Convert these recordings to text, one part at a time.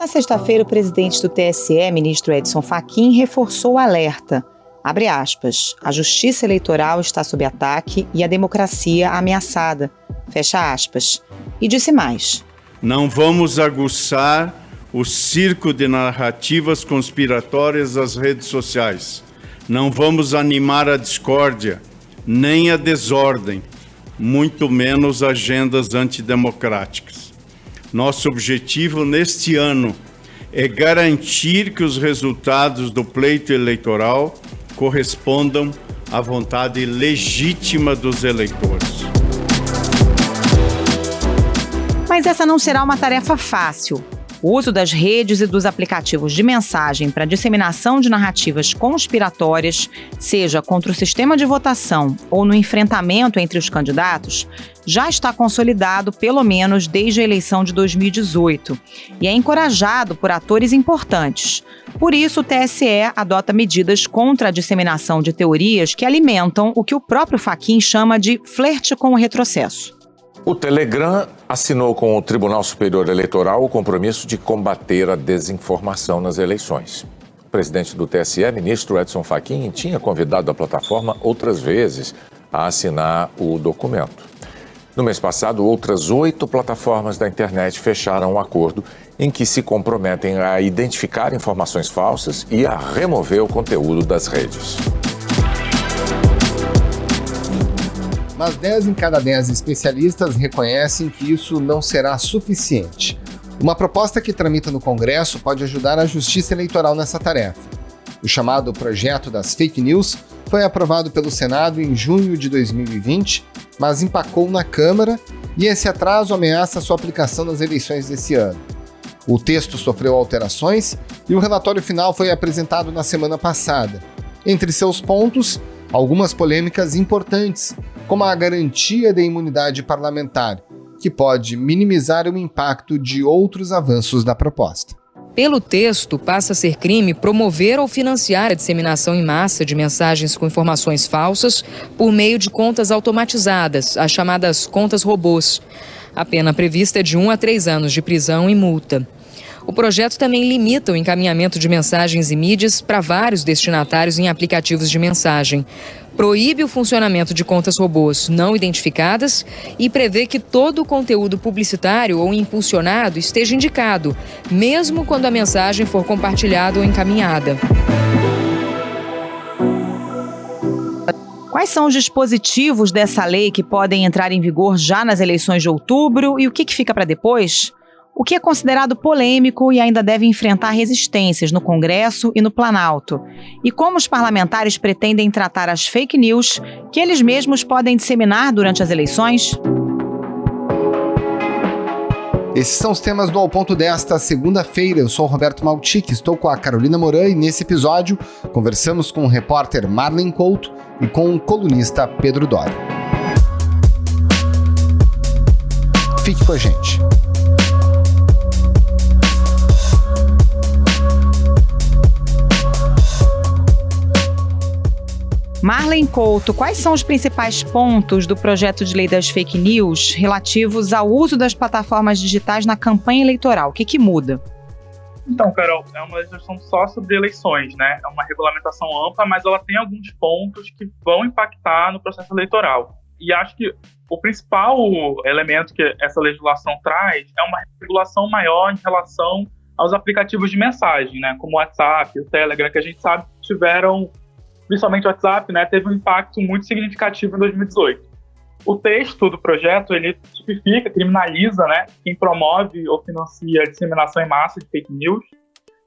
Na sexta-feira, o presidente do TSE, ministro Edson Fachin, reforçou o alerta. Abre aspas, a justiça eleitoral está sob ataque e a democracia ameaçada. Fecha aspas. E disse mais. Não vamos aguçar o circo de narrativas conspiratórias das redes sociais. Não vamos animar a discórdia, nem a desordem, muito menos agendas antidemocráticas. Nosso objetivo neste ano é garantir que os resultados do pleito eleitoral correspondam à vontade legítima dos eleitores. Mas essa não será uma tarefa fácil. O uso das redes e dos aplicativos de mensagem para disseminação de narrativas conspiratórias, seja contra o sistema de votação ou no enfrentamento entre os candidatos, já está consolidado pelo menos desde a eleição de 2018 e é encorajado por atores importantes. Por isso, o TSE adota medidas contra a disseminação de teorias que alimentam o que o próprio Fachin chama de flerte com o retrocesso. O Telegram assinou com o Tribunal Superior Eleitoral o compromisso de combater a desinformação nas eleições. O presidente do TSE, ministro Edson Fachin, tinha convidado a plataforma outras vezes a assinar o documento. No mês passado, outras 8 plataformas da internet fecharam um acordo em que se comprometem a identificar informações falsas e a remover o conteúdo das redes. Mas 10 em cada 10 especialistas reconhecem que isso não será suficiente. Uma proposta que tramita no Congresso pode ajudar a Justiça Eleitoral nessa tarefa. O chamado Projeto das Fake News foi aprovado pelo Senado em junho de 2020, mas empacou na Câmara e esse atraso ameaça sua aplicação nas eleições desse ano. O texto sofreu alterações e o relatório final foi apresentado na semana passada. Entre seus pontos, algumas polêmicas importantes, como a garantia da imunidade parlamentar, que pode minimizar o impacto de outros avanços da proposta. Pelo texto, passa a ser crime promover ou financiar a disseminação em massa de mensagens com informações falsas por meio de contas automatizadas, as chamadas contas robôs. A pena prevista é de 1 a 3 anos de prisão e multa. O projeto também limita o encaminhamento de mensagens e mídias para vários destinatários em aplicativos de mensagem. Proíbe o funcionamento de contas robôs não identificadas e prevê que todo o conteúdo publicitário ou impulsionado esteja indicado, mesmo quando a mensagem for compartilhada ou encaminhada. Quais são os dispositivos dessa lei que podem entrar em vigor já nas eleições de outubro e o que fica para depois? O que é considerado polêmico e ainda deve enfrentar resistências no Congresso e no Planalto? E como os parlamentares pretendem tratar as fake news que eles mesmos podem disseminar durante as eleições? Esses são os temas do Ao Ponto desta segunda-feira. Eu sou o Roberto Maltic, estou com a Carolina Moran e nesse episódio conversamos com o repórter Marlen Couto e com o colunista Pedro Doria. Fique com a gente. Marlen Couto, quais são os principais pontos do projeto de lei das fake news relativos ao uso das plataformas digitais na campanha eleitoral? O que muda? Então, Carol, é uma legislação só sobre eleições, né? É uma regulamentação ampla, mas ela tem alguns pontos que vão impactar no processo eleitoral. E acho que o principal elemento que essa legislação traz é uma regulação maior em relação aos aplicativos de mensagem, né? Como o WhatsApp, o Telegram, que a gente sabe que tiveram, principalmente o WhatsApp, né, teve um impacto muito significativo em 2018. O texto do projeto, ele tipifica, criminaliza, né, quem promove ou financia a disseminação em massa de fake news.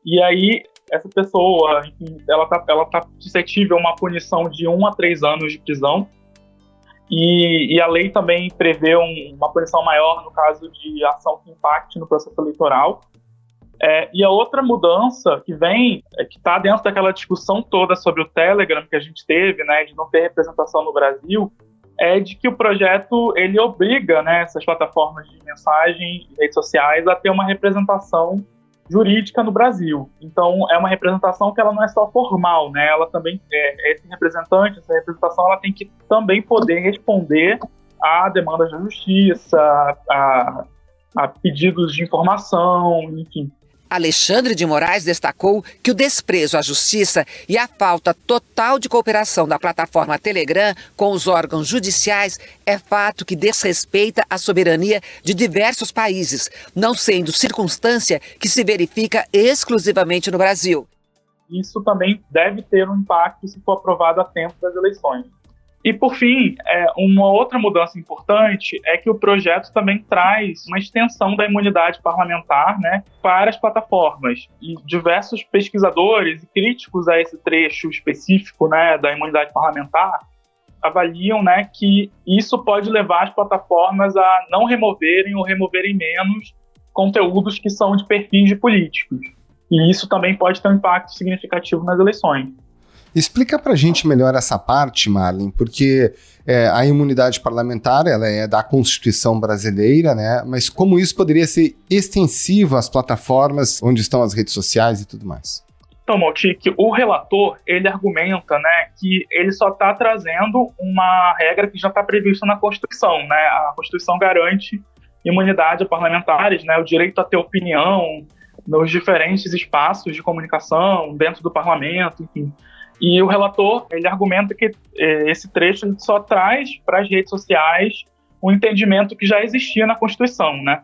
E aí, essa pessoa, enfim, ela tá suscetível a uma punição de 1 a 3 anos de prisão. E a lei também prevê uma punição maior no caso de ação que impacte no processo eleitoral. E a outra mudança que vem, que está dentro daquela discussão toda sobre o Telegram que a gente teve, né, de não ter representação no Brasil, é de que o projeto ele obriga, né, essas plataformas de mensagem e redes sociais a ter uma representação jurídica no Brasil. Então, é uma representação que ela não é só formal, né, ela também, esse representante, essa representação, ela tem que também poder responder a demandas da justiça, a pedidos de informação, enfim. Alexandre de Moraes destacou que o desprezo à justiça e a falta total de cooperação da plataforma Telegram com os órgãos judiciais é fato que desrespeita a soberania de diversos países, não sendo circunstância que se verifica exclusivamente no Brasil. Isso também deve ter um impacto se for aprovado a tempo das eleições. E, por fim, uma outra mudança importante é que o projeto também traz uma extensão da imunidade parlamentar, né, para as plataformas. E diversos pesquisadores e críticos a esse trecho específico, né, da imunidade parlamentar avaliam, né, que isso pode levar as plataformas a não removerem ou removerem menos conteúdos que são de perfis de políticos. E isso também pode ter um impacto significativo nas eleições. Explica pra gente melhor essa parte, Marlen, porque a imunidade parlamentar ela é da Constituição brasileira, né? Mas como isso poderia ser extensivo às plataformas onde estão as redes sociais e tudo mais? Então, Maltic, o relator, ele argumenta, né, que ele só está trazendo uma regra que já está prevista na Constituição, né? A Constituição garante imunidade a parlamentares, né, o direito a ter opinião nos diferentes espaços de comunicação, dentro do parlamento, enfim. E o relator, ele argumenta que esse trecho ele só traz para as redes sociais um entendimento que já existia na Constituição, né?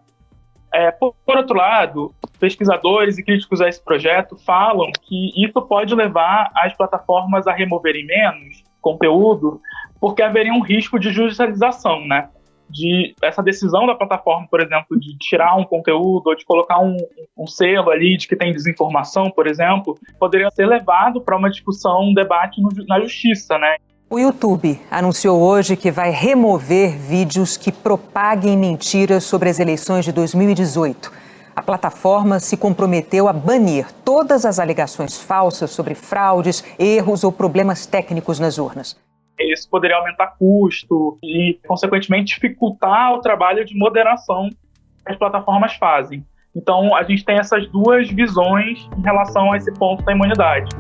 Por outro lado, pesquisadores e críticos a esse projeto falam que isso pode levar as plataformas a removerem menos conteúdo, porque haveria um risco de judicialização, né? De essa decisão da plataforma, por exemplo, de tirar um conteúdo ou de colocar um selo ali de que tem desinformação, por exemplo, poderia ser levado para uma discussão, um debate na justiça, né? O YouTube anunciou hoje que vai remover vídeos que propaguem mentiras sobre as eleições de 2018. A plataforma se comprometeu a banir todas as alegações falsas sobre fraudes, erros ou problemas técnicos nas urnas. Isso poderia aumentar custo e, consequentemente, dificultar o trabalho de moderação que as plataformas fazem. Então, a gente tem essas duas visões em relação a esse ponto da imunidade.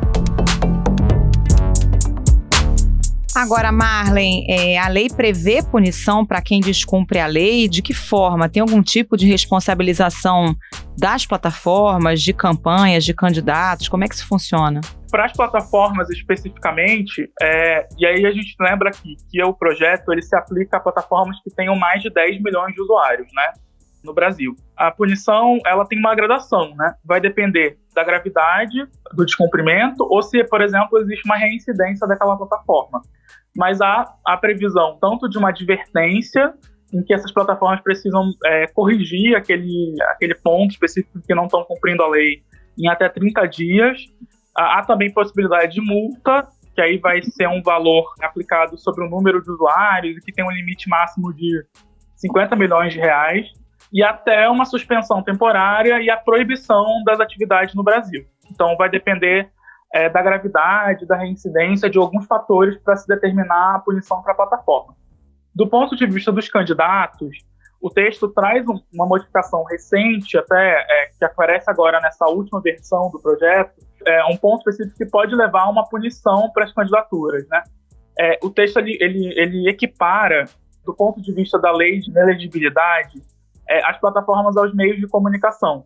Agora, Marlen, a lei prevê punição para quem descumpre a lei? De que forma? Tem algum tipo de responsabilização das plataformas, de campanhas, de candidatos? Como é que isso funciona? Para as plataformas especificamente, e aí a gente lembra aqui que o projeto ele se aplica a plataformas que tenham mais de 10 milhões de usuários, né, no Brasil. A punição ela tem uma gradação, né? Vai depender da gravidade do descumprimento ou se, por exemplo, existe uma reincidência daquela plataforma. Mas há a previsão tanto de uma advertência em que essas plataformas precisam corrigir aquele ponto específico que não estão cumprindo a lei em até 30 dias. Há também possibilidade de multa, que aí vai ser um valor aplicado sobre o número de usuários e que tem um limite máximo de 50 milhões de reais, e até uma suspensão temporária e a proibição das atividades no Brasil. Então vai depender da gravidade, da reincidência, de alguns fatores para se determinar a punição para a plataforma. Do ponto de vista dos candidatos, o texto traz uma modificação recente, até que aparece agora nessa última versão do projeto, um ponto específico que pode levar a uma punição para as candidaturas, né? O texto ele equipara, do ponto de vista da lei de inelegibilidade, as plataformas aos meios de comunicação.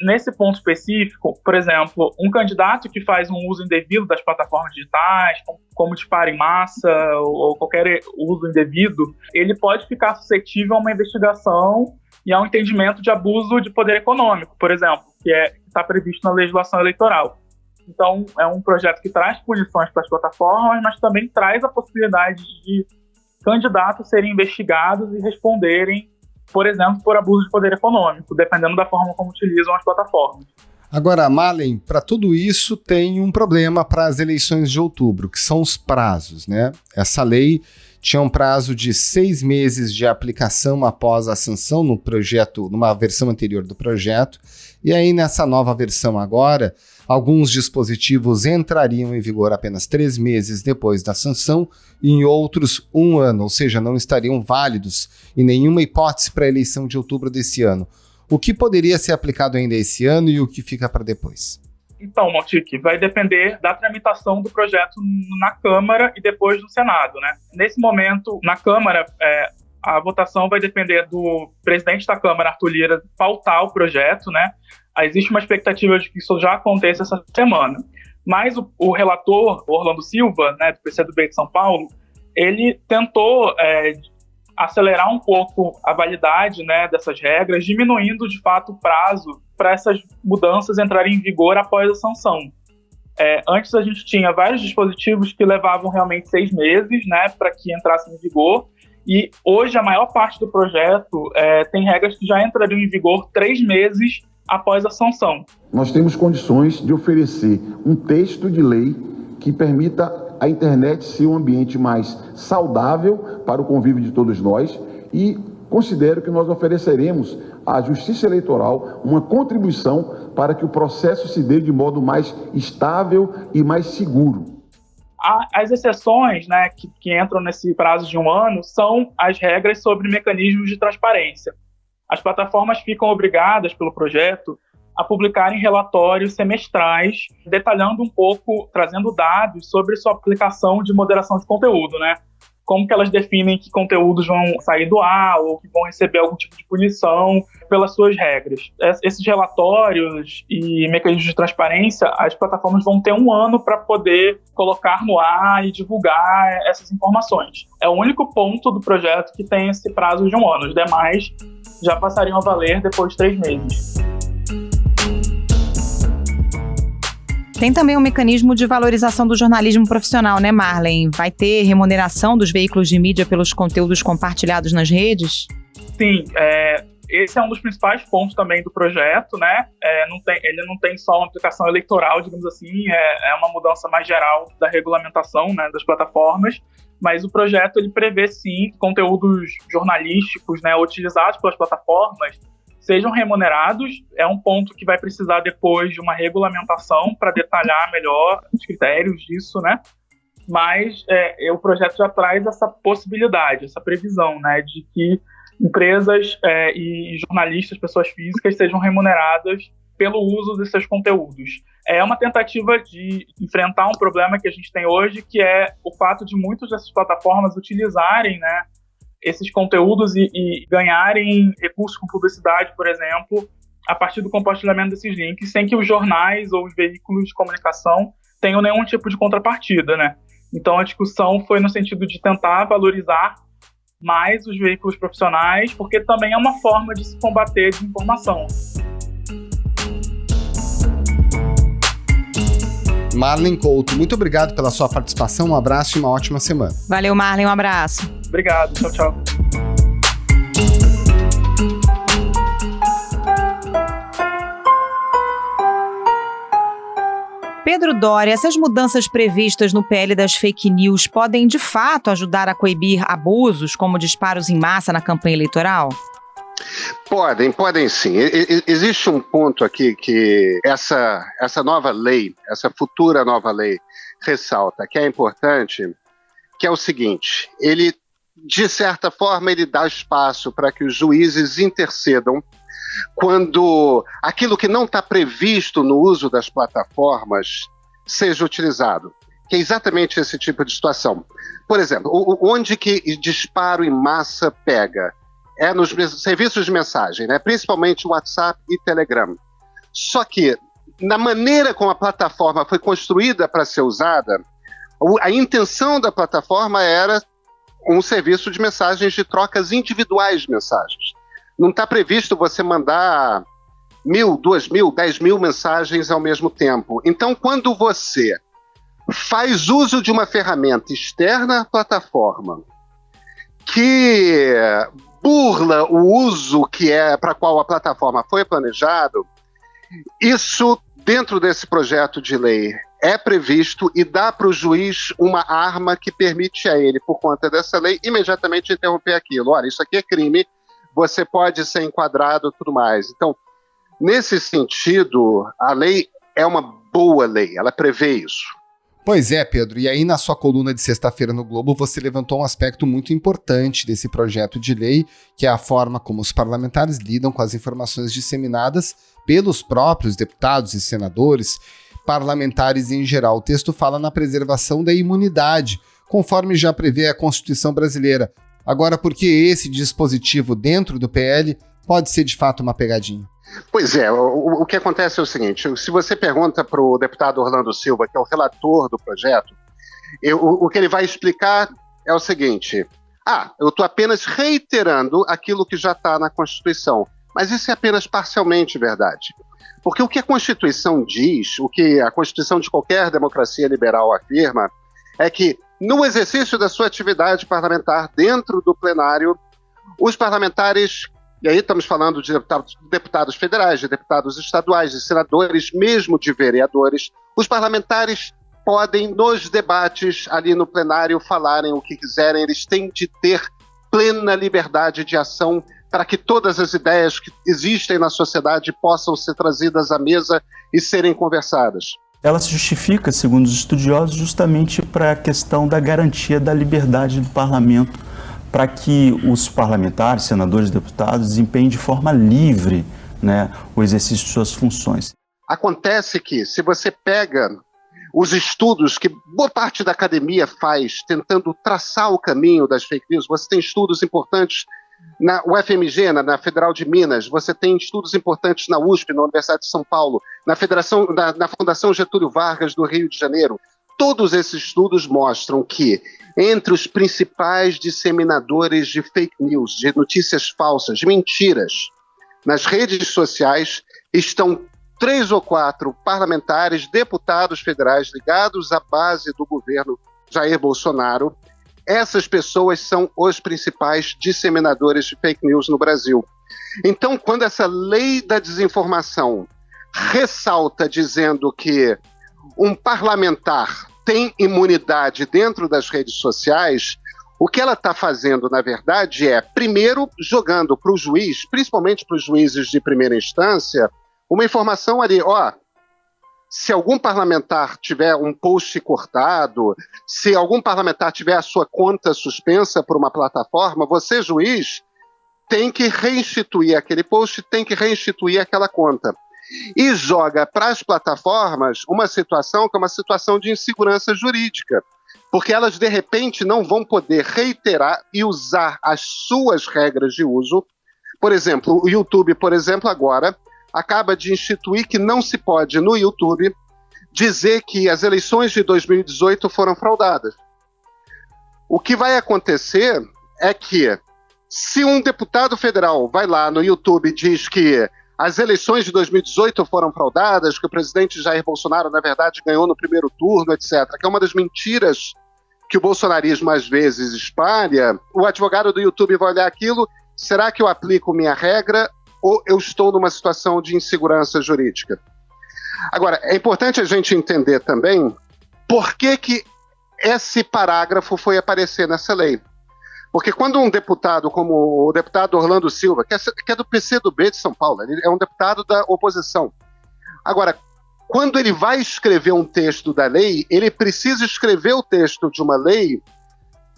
Nesse ponto específico, por exemplo, um candidato que faz um uso indevido das plataformas digitais, como disparo em massa ou qualquer uso indevido, ele pode ficar suscetível a uma investigação e a um entendimento de abuso de poder econômico, por exemplo, que está previsto na legislação eleitoral. Então, é um projeto que traz punições para as plataformas, mas também traz a possibilidade de candidatos serem investigados e responderem, por exemplo, por abuso de poder econômico, dependendo da forma como utilizam as plataformas. Agora, Marlen, para tudo isso tem um problema para as eleições de outubro, que são os prazos, né? Essa lei tinha um prazo de 6 meses de aplicação após a sanção no projeto, numa versão anterior do projeto, e aí nessa nova versão agora, alguns dispositivos entrariam em vigor apenas 3 meses depois da sanção e em outros 1 ano, ou seja, não estariam válidos em nenhuma hipótese para a eleição de outubro desse ano. O que poderia ser aplicado ainda esse ano e o que fica para depois? Então, Maltic, vai depender da tramitação do projeto na Câmara e depois no Senado, né? Nesse momento, na Câmara, A votação vai depender do presidente da Câmara, Arthur Lira, pautar o projeto, né? Existe uma expectativa de que isso já aconteça essa semana. Mas o relator, Orlando Silva, né, do PCdoB de São Paulo, ele tentou acelerar um pouco a validade, né, dessas regras, diminuindo, de fato, o prazo para essas mudanças entrarem em vigor após a sanção. Antes a gente tinha vários dispositivos que levavam realmente 6 meses, né, para que entrassem em vigor, e hoje a maior parte do projeto tem regras que já entrariam em vigor 3 meses após a sanção. Nós temos condições de oferecer um texto de lei que permita a internet ser um ambiente mais saudável para o convívio de todos nós, e considero que nós ofereceremos à Justiça Eleitoral uma contribuição para que o processo se dê de modo mais estável e mais seguro. As exceções, né, que entram nesse prazo de 1 ano são as regras sobre mecanismos de transparência. As plataformas ficam obrigadas pelo projeto a publicarem relatórios semestrais detalhando um pouco, trazendo dados sobre sua aplicação de moderação de conteúdo, né? Como que elas definem que conteúdos vão sair do ar ou que vão receber algum tipo de punição pelas suas regras. Esses relatórios e mecanismos de transparência, as plataformas vão ter 1 ano para poder colocar no ar e divulgar essas informações. É o único ponto do projeto que tem esse prazo de 1 ano. Os demais já passariam a valer depois de 3 meses. Tem também um mecanismo de valorização do jornalismo profissional, né, Marlen? Vai ter remuneração dos veículos de mídia pelos conteúdos compartilhados nas redes? Sim, esse é um dos principais pontos também do projeto, né? Ele não tem só uma aplicação eleitoral, digamos assim, é uma mudança mais geral da regulamentação, né, das plataformas, mas o projeto ele prevê, sim, conteúdos jornalísticos, né, utilizados pelas plataformas sejam remunerados. É um ponto que vai precisar depois de uma regulamentação para detalhar melhor os critérios disso, né? Mas o projeto já traz essa possibilidade, essa previsão, né, de que empresas e jornalistas, pessoas físicas, sejam remuneradas pelo uso desses conteúdos. É uma tentativa de enfrentar um problema que a gente tem hoje, que é o fato de muitas dessas plataformas utilizarem, né, esses conteúdos e ganharem recursos com publicidade, por exemplo, a partir do compartilhamento desses links, sem que os jornais ou os veículos de comunicação tenham nenhum tipo de contrapartida, né? Então a discussão foi no sentido de tentar valorizar mais os veículos profissionais, porque também é uma forma de se combater a desinformação. Marlen Couto, muito obrigado pela sua participação, um abraço e uma ótima semana. Valeu, Marlen, um abraço. Obrigado, tchau, tchau. Pedro Doria, essas mudanças previstas no PL das fake news podem, de fato, ajudar a coibir abusos, como disparos em massa na campanha eleitoral? Podem sim. Existe um ponto aqui que essa nova lei, essa futura nova lei, ressalta, que é importante, que é o seguinte: ele, de certa forma, ele dá espaço para que os juízes intercedam quando aquilo que não está previsto no uso das plataformas seja utilizado, que é exatamente esse tipo de situação. Por exemplo, onde que disparo em massa pega? É nos serviços de mensagem, né? Principalmente WhatsApp e Telegram. Só que, na maneira como a plataforma foi construída para ser usada, a intenção da plataforma era um serviço de mensagens de trocas individuais de mensagens. Não está previsto você mandar 1.000, 2.000, 10.000 mensagens ao mesmo tempo. Então, quando você faz uso de uma ferramenta externa à plataforma que burla o uso que é para qual a plataforma foi planejado, isso, dentro desse projeto de lei, é previsto e dá para o juiz uma arma que permite a ele, por conta dessa lei, imediatamente interromper aquilo. Olha, isso aqui é crime, você pode ser enquadrado e tudo mais. Então, nesse sentido, a lei é uma boa lei, ela prevê isso. Pois é, Pedro, e aí na sua coluna de sexta-feira no Globo você levantou um aspecto muito importante desse projeto de lei, que é a forma como os parlamentares lidam com as informações disseminadas pelos próprios deputados e senadores, parlamentares em geral. O texto fala na preservação da imunidade, conforme já prevê a Constituição brasileira. Agora, por que esse dispositivo dentro do PL pode ser de fato uma pegadinha? Pois é, o que acontece é o seguinte, se você pergunta para o deputado Orlando Silva, que é o relator do projeto, o que ele vai explicar é o seguinte: eu estou apenas reiterando aquilo que já está na Constituição, mas isso é apenas parcialmente verdade. Porque o que a Constituição diz, o que a Constituição de qualquer democracia liberal afirma, é que no exercício da sua atividade parlamentar dentro do plenário, os parlamentares, e aí estamos falando de deputados federais, de deputados estaduais, de senadores, mesmo de vereadores, os parlamentares podem, nos debates ali no plenário, falarem o que quiserem, eles têm de ter plena liberdade de ação para que todas as ideias que existem na sociedade possam ser trazidas à mesa e serem conversadas. Ela se justifica, segundo os estudiosos, justamente para a questão da garantia da liberdade do parlamento, para que os parlamentares, senadores, deputados desempenhem de forma livre, né, o exercício de suas funções. Acontece que, se você pega os estudos que boa parte da academia faz, tentando traçar o caminho das fake news, você tem estudos importantes na UFMG, na Federal de Minas, você tem estudos importantes na USP, na Universidade de São Paulo, na Fundação Getúlio Vargas do Rio de Janeiro. Todos esses estudos mostram que entre os principais disseminadores de fake news, de notícias falsas, de mentiras, nas redes sociais estão 3 ou 4 parlamentares, deputados federais ligados à base do governo Jair Bolsonaro. Essas pessoas são os principais disseminadores de fake news no Brasil. Então, quando essa lei da desinformação ressalta dizendo que um parlamentar tem imunidade dentro das redes sociais, o que ela está fazendo, na verdade, é, primeiro, jogando para o juiz, principalmente para os juízes de primeira instância, uma informação ali, se algum parlamentar tiver um post cortado, se algum parlamentar tiver a sua conta suspensa por uma plataforma, você, juiz, tem que reinstituir aquele post, tem que reinstituir aquela conta. E joga para as plataformas uma situação que é uma situação de insegurança jurídica, porque elas, de repente, não vão poder reiterar e usar as suas regras de uso. Por exemplo, o YouTube, agora acaba de instituir que não se pode, no YouTube, dizer que as eleições de 2018 foram fraudadas. O que vai acontecer é que, se um deputado federal vai lá no YouTube e diz que as eleições de 2018 foram fraudadas, que o presidente Jair Bolsonaro, na verdade, ganhou no primeiro turno, etc., que é uma das mentiras que o bolsonarismo às vezes espalha, o advogado do YouTube vai olhar aquilo, será que eu aplico minha regra ou eu estou numa situação de insegurança jurídica? Agora, é importante a gente entender também por que esse parágrafo foi aparecer nessa lei. Porque quando um deputado, como o deputado Orlando Silva, que é do PCdoB de São Paulo, ele é um deputado da oposição. Agora, quando ele vai escrever um texto da lei, ele precisa escrever o texto de uma lei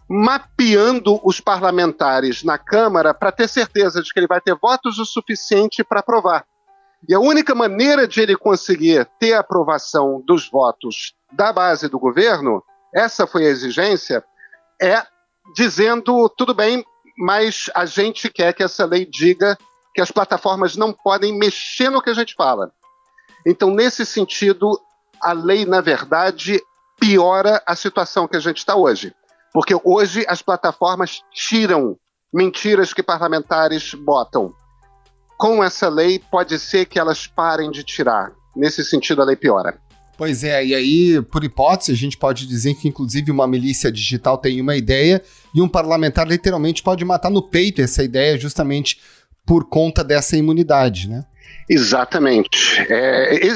mapeando os parlamentares na Câmara para ter certeza de que ele vai ter votos o suficiente para aprovar. E a única maneira de ele conseguir ter a aprovação dos votos da base do governo, essa foi a exigência, é dizendo, tudo bem, mas a gente quer que essa lei diga que as plataformas não podem mexer no que a gente fala. Então, nesse sentido, a lei, na verdade, piora a situação que a gente está hoje. Porque hoje as plataformas tiram mentiras que parlamentares botam. Com essa lei, pode ser que elas parem de tirar. Nesse sentido, a lei piora. Pois é, e aí, por hipótese, a gente pode dizer que, inclusive, uma milícia digital tem uma ideia e um parlamentar literalmente pode matar no peito essa ideia justamente por conta dessa imunidade, né? Exatamente.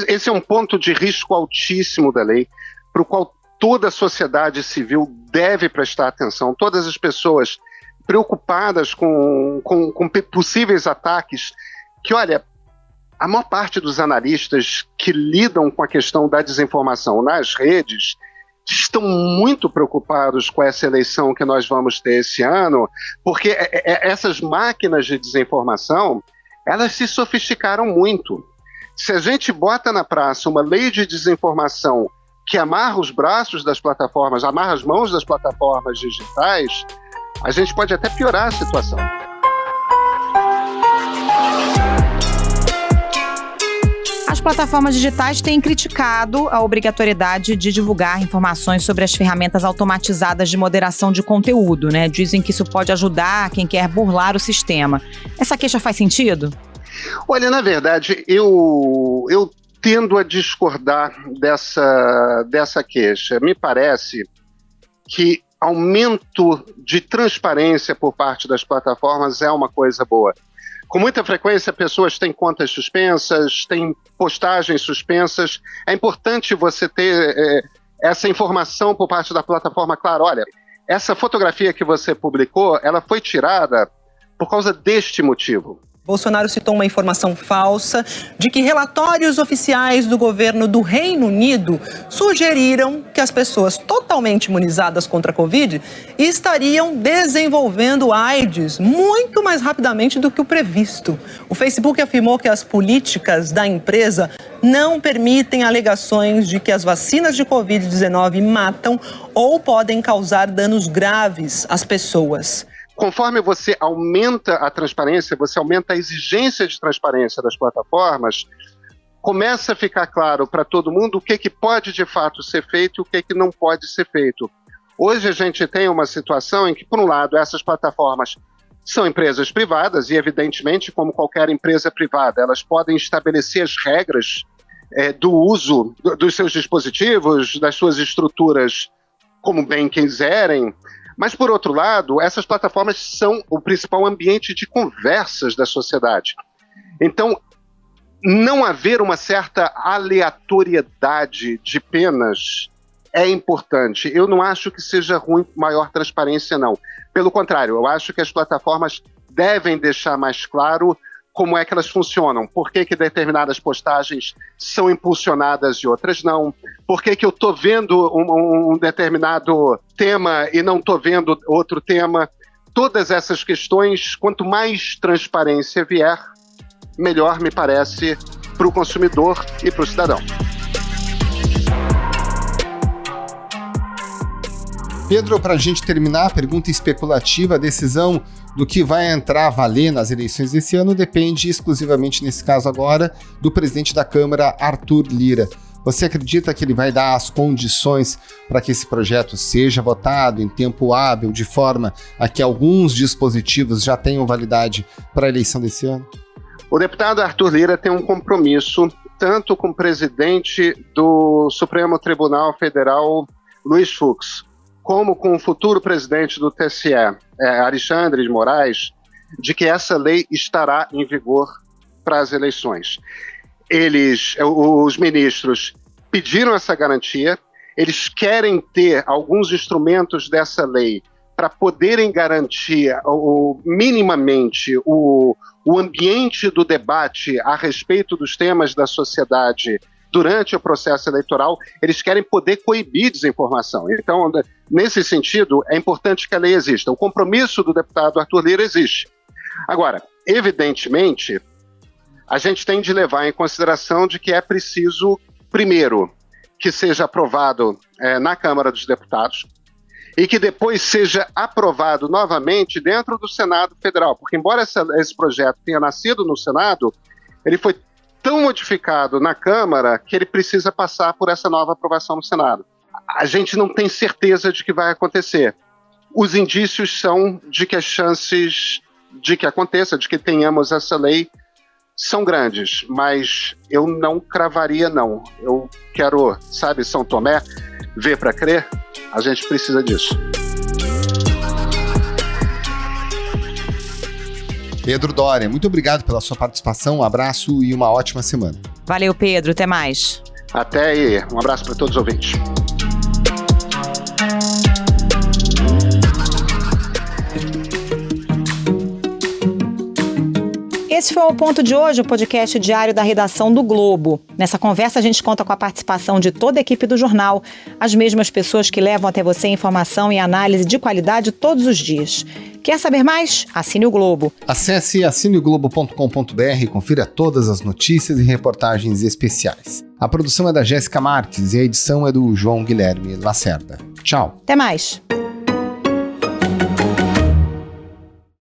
Esse é um ponto de risco altíssimo da lei, para o qual toda a sociedade civil deve prestar atenção. Todas as pessoas preocupadas com possíveis ataques, que, olha, a maior parte dos analistas que lidam com a questão da desinformação nas redes estão muito preocupados com essa eleição que nós vamos ter esse ano, porque essas máquinas de desinformação, elas se sofisticaram muito. Se a gente bota na praça uma lei de desinformação que amarra os braços das plataformas, amarra as mãos das plataformas digitais, a gente pode até piorar a situação. As plataformas digitais têm criticado a obrigatoriedade de divulgar informações sobre as ferramentas automatizadas de moderação de conteúdo, né? Dizem que isso pode ajudar quem quer burlar o sistema. Essa queixa faz sentido? Olha, na verdade, eu tendo a discordar dessa queixa. Me parece que aumento de transparência por parte das plataformas é uma coisa boa. Com muita frequência, pessoas têm contas suspensas, têm postagens suspensas. É importante você ter essa informação por parte da plataforma. Claro, olha, essa fotografia que você publicou, ela foi tirada por causa deste motivo. Bolsonaro citou uma informação falsa de que relatórios oficiais do governo do Reino Unido sugeriram que as pessoas totalmente imunizadas contra a Covid estariam desenvolvendo AIDS muito mais rapidamente do que o previsto. O Facebook afirmou que as políticas da empresa não permitem alegações de que as vacinas de Covid-19 matam ou podem causar danos graves às pessoas. Conforme você aumenta a transparência, você aumenta a exigência de transparência das plataformas, começa a ficar claro para todo mundo o que pode de fato ser feito e o que não pode ser feito. Hoje a gente tem uma situação em que, por um lado, essas plataformas são empresas privadas e, evidentemente, como qualquer empresa privada, elas podem estabelecer as regras do uso dos seus dispositivos, das suas estruturas, como bem quiserem. Mas, por outro lado, essas plataformas são o principal ambiente de conversas da sociedade. Então, não haver uma certa aleatoriedade de penas é importante. Eu não acho que seja ruim maior transparência, não. Pelo contrário, eu acho que as plataformas devem deixar mais claro como é que elas funcionam, por que determinadas postagens são impulsionadas e outras não, por que eu estou vendo um determinado tema e não estou vendo outro tema. Todas essas questões, quanto mais transparência vier, melhor me parece para o consumidor e para o cidadão. Pedro, para a gente terminar, a pergunta especulativa: a decisão do que vai entrar a valer nas eleições desse ano depende exclusivamente, nesse caso agora, do presidente da Câmara, Arthur Lira. Você acredita que ele vai dar as condições para que esse projeto seja votado em tempo hábil, de forma a que alguns dispositivos já tenham validade para a eleição desse ano? O deputado Arthur Lira tem um compromisso tanto com o presidente do Supremo Tribunal Federal, Luiz Fux, como com o futuro presidente do TSE, Alexandre de Moraes, de que essa lei estará em vigor para as eleições. Os ministros pediram essa garantia, eles querem ter alguns instrumentos dessa lei para poderem garantir minimamente o ambiente do debate a respeito dos temas da sociedade durante o processo eleitoral. Eles querem poder coibir desinformação. Então, nesse sentido, é importante que a lei exista. O compromisso do deputado Arthur Lira existe. Agora, evidentemente, a gente tem de levar em consideração de que é preciso, primeiro, que seja aprovado na Câmara dos Deputados e que depois seja aprovado novamente dentro do Senado Federal, porque embora esse projeto tenha nascido no Senado, ele foi tão modificado na Câmara que ele precisa passar por essa nova aprovação no Senado. A gente não tem certeza de que vai acontecer. Os indícios são de que as chances de que aconteça, de que tenhamos essa lei, são grandes, mas eu não cravaria, não. Eu quero, sabe, São Tomé, ver para crer, a gente precisa disso. Pedro Doria, muito obrigado pela sua participação, um abraço e uma ótima semana. Valeu, Pedro, até mais. Até aí, um abraço para todos os ouvintes. Esse foi o Ponto de hoje, o podcast diário da redação do Globo. Nessa conversa a gente conta com a participação de toda a equipe do jornal, as mesmas pessoas que levam até você informação e análise de qualidade todos os dias. Quer saber mais? Assine o Globo. Acesse assineoglobo.com.br e confira todas as notícias e reportagens especiais. A produção é da Jéssica Marques e a edição é do João Guilherme Lacerda. Tchau. Até mais.